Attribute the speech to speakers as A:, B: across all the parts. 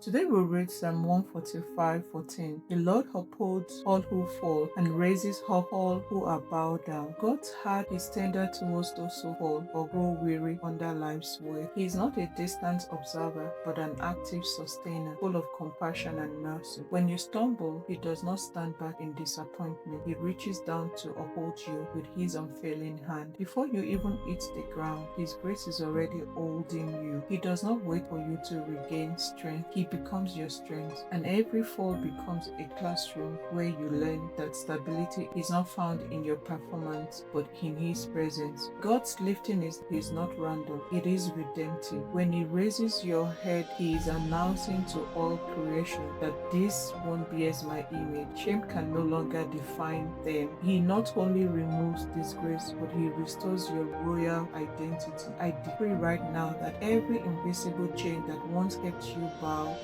A: Today we read Psalm 145:14. The Lord upholds all who fall and raises up all who are bowed down. God's heart is tender towards those who fall or grow weary under life's way. He is not a distant observer, but an active sustainer, full of compassion and mercy. When you stumble, He does not stand back in disappointment. He reaches down to uphold you with His unfailing hand. Before you even hit the ground, His grace is already holding you. He does not wait for you to regain strength. He becomes your strength, and every fall becomes a classroom where you learn that stability is not found in your performance but in His presence. God's lifting is not random, it is redemptive. When He raises your head, He is announcing to all creation that this one bears my image. Shame can no longer define them. He not only removes disgrace, but He restores your royal identity. I decree right now that every invisible chain that once kept you bowed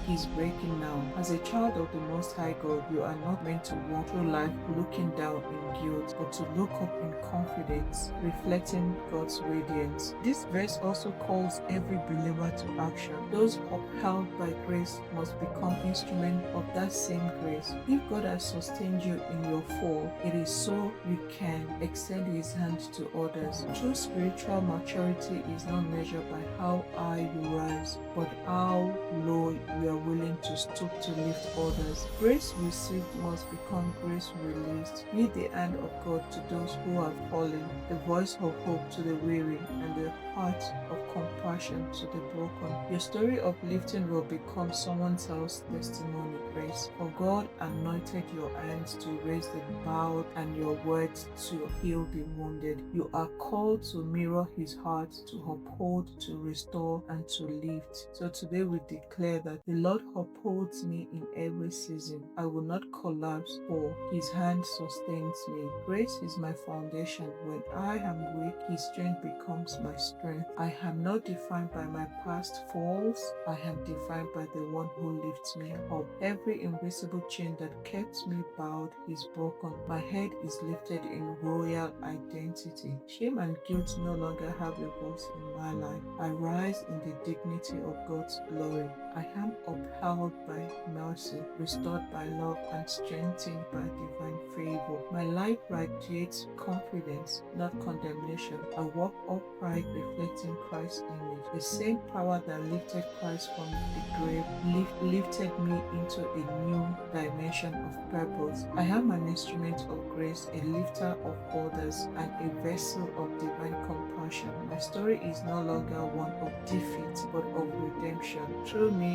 A: is breaking now. As a child of the Most High God, you are not meant to walk through life looking down in guilt, but to look up in confidence, reflecting God's radiance. This verse also calls every believer to action. Those upheld by grace must become instruments of that same grace. If God has sustained you in your fall, it is so you can extend His hand to others. True spiritual maturity is not measured by how high you rise, but how low you are willing to stoop to lift others. Grace received must become grace released. Be the hand of God to those who have fallen, the voice of hope to the weary, and the heart of compassion to the broken. Your story of lifting will become someone else's testimony. Grace, for God anointed your hands to raise the bowed and your words to heal the wounded. You are called to mirror His heart, to uphold, to restore, and to lift. So today we declare that the Lord upholds me in every season. I will not collapse, for His hand sustains me. Grace is my foundation. When I am weak, His strength becomes my strength. I am not defined by my past falls. I am defined by the one who lifts me up. Every invisible chain that kept me bowed is broken. My head is lifted in royal identity. Shame and guilt no longer have a voice in my life. I rise in the dignity of God's glory. I am upheld by mercy, restored by love, and strengthened by divine favor. My life radiates confidence, not condemnation. I walk upright, reflecting Christ's image. The same power that lifted Christ from the grave lifted me into a new dimension of purpose. I am an instrument of grace, a lifter of others, and a vessel of divine compassion. My story is no longer one of defeat, but of redemption. Through me,